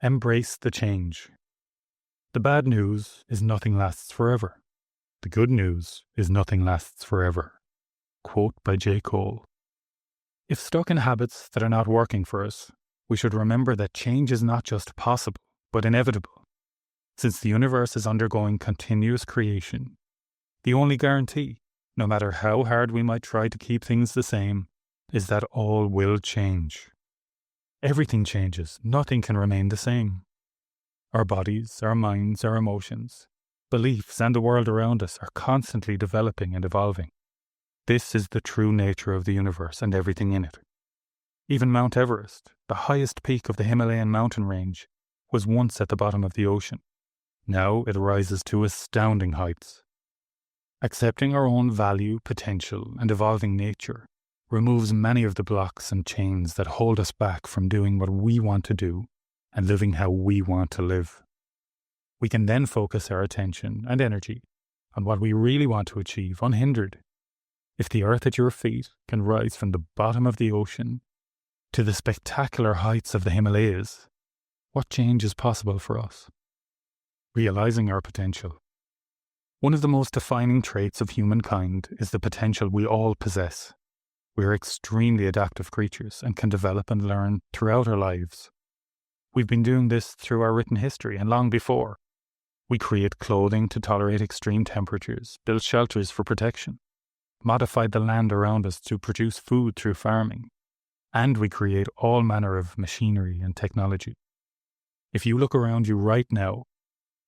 Embrace the change. The bad news is nothing lasts forever. The good news is nothing lasts forever. Quote by J. Cole. If stuck in habits that are not working for us, we should remember that change is not just possible, but inevitable. Since the universe is undergoing continuous creation, the only guarantee, no matter how hard we might try to keep things the same, is that all will change. Everything changes. Nothing can remain the same. Our bodies, our minds, our emotions, beliefs, and the world around us are constantly developing and evolving. This is the true nature of the universe and everything in it. Even Mount Everest, the highest peak of the Himalayan mountain range, was once at the bottom of the ocean. Now it rises to astounding heights. Accepting our own value, potential, and evolving nature removes many of the blocks and chains that hold us back from doing what we want to do and living how we want to live. We can then focus our attention and energy on what we really want to achieve unhindered. If the earth at your feet can rise from the bottom of the ocean to the spectacular heights of the Himalayas, what change is possible for us? Realizing our potential. One of the most defining traits of humankind is the potential we all possess. We are extremely adaptive creatures and can develop and learn throughout our lives. We've been doing this through our written history and long before. We create clothing to tolerate extreme temperatures, built shelters for protection, modified the land around us to produce food through farming, and we create all manner of machinery and technology. If you look around you right now,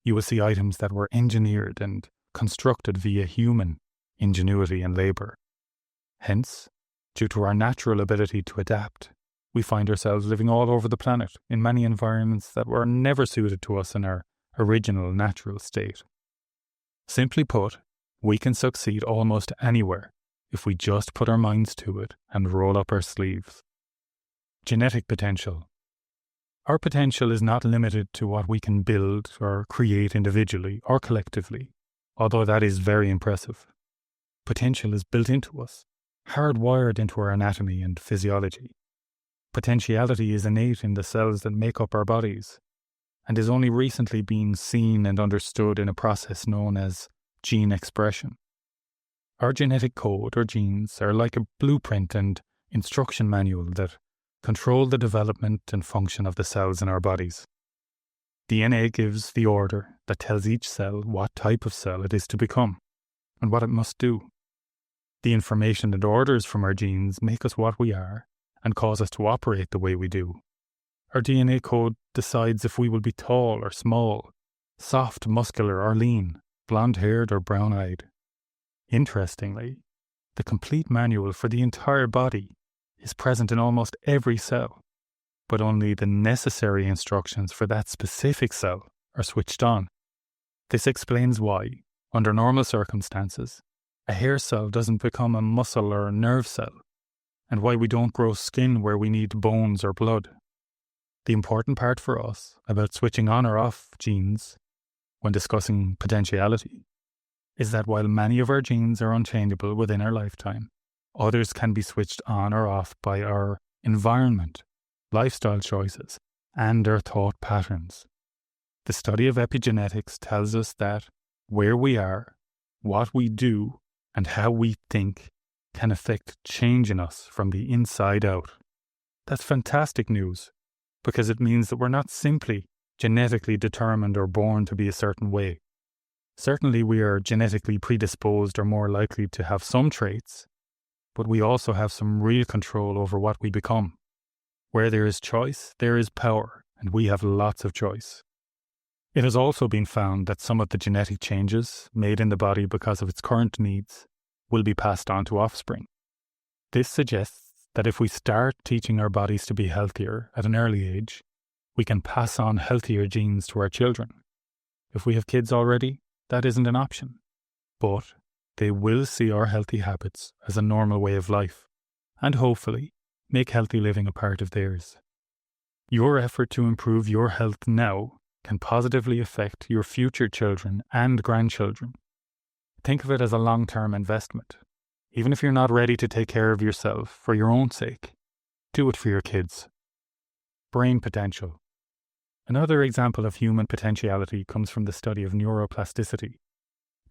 you will see items that were engineered and constructed via human ingenuity and labour. Hence, due to our natural ability to adapt, we find ourselves living all over the planet in many environments that were never suited to us in our original natural state. Simply put, we can succeed almost anywhere if we just put our minds to it and roll up our sleeves. Genetic potential. Our potential is not limited to what we can build or create individually or collectively, although that is very impressive. Potential is built into us, hardwired into our anatomy and physiology. Potentiality is innate in the cells that make up our bodies, and is only recently being seen and understood in a process known as gene expression. Our genetic code, or genes, are like a blueprint and instruction manual that control the development and function of the cells in our bodies. DNA gives the order that tells each cell what type of cell it is to become and what it must do. The information and orders from our genes make us what we are and cause us to operate the way we do. Our DNA code decides if we will be tall or small, soft, muscular or lean, blonde-haired or brown-eyed. Interestingly, the complete manual for the entire body is present in almost every cell, but only the necessary instructions for that specific cell are switched on. This explains why, under normal circumstances, a hair cell doesn't become a muscle or nerve cell, and why we don't grow skin where we need bones or blood. The important part for us about switching on or off genes when discussing potentiality is that while many of our genes are unchangeable within our lifetime, others can be switched on or off by our environment, lifestyle choices, and our thought patterns. The study of epigenetics tells us that where we are, what we do, and how we think can affect change in us from the inside out. That's fantastic news, because it means that we're not simply genetically determined or born to be a certain way. Certainly we are genetically predisposed or more likely to have some traits, but we also have some real control over what we become. Where there is choice, there is power, and we have lots of choice. It has also been found that some of the genetic changes made in the body because of its current needs will be passed on to offspring. This suggests that if we start teaching our bodies to be healthier at an early age, we can pass on healthier genes to our children. If we have kids already, that isn't an option, but they will see our healthy habits as a normal way of life, and hopefully make healthy living a part of theirs. Your effort to improve your health now can positively affect your future children and grandchildren. Think of it as a long-term investment. Even if you're not ready to take care of yourself for your own sake, do it for your kids. Brain potential. Another example of human potentiality comes from the study of neuroplasticity.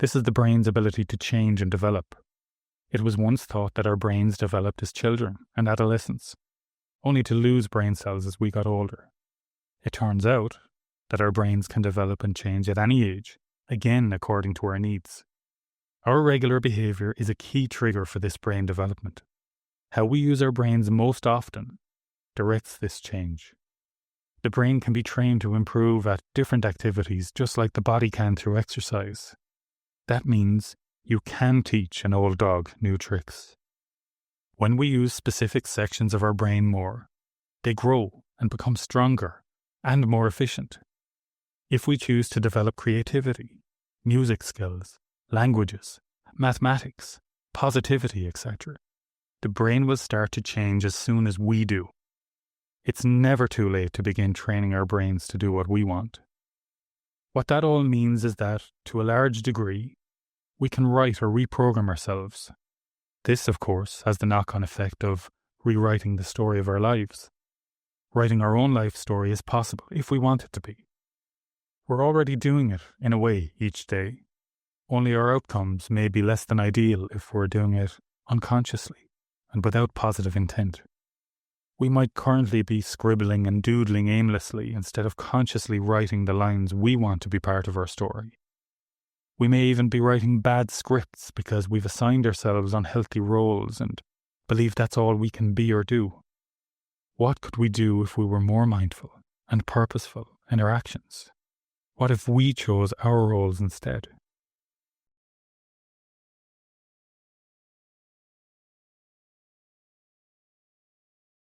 This is the brain's ability to change and develop. It was once thought that our brains developed as children and adolescents, only to lose brain cells as we got older. It turns out that our brains can develop and change at any age, again according to our needs. Our regular behaviour is a key trigger for this brain development. How we use our brains most often directs this change. The brain can be trained to improve at different activities just like the body can through exercise. That means you can teach an old dog new tricks. When we use specific sections of our brain more, they grow and become stronger and more efficient. If we choose to develop creativity, music skills, languages, mathematics, positivity, etc., the brain will start to change as soon as we do. It's never too late to begin training our brains to do what we want. What that all means is that, to a large degree, we can write or reprogram ourselves. This, of course, has the knock-on effect of rewriting the story of our lives. Writing our own life story is possible if we want it to be. We're already doing it, in a way, each day. Only our outcomes may be less than ideal if we're doing it unconsciously and without positive intent. We might currently be scribbling and doodling aimlessly instead of consciously writing the lines we want to be part of our story. We may even be writing bad scripts because we've assigned ourselves unhealthy roles and believe that's all we can be or do. What could we do if we were more mindful and purposeful in our actions? What if we chose our roles instead?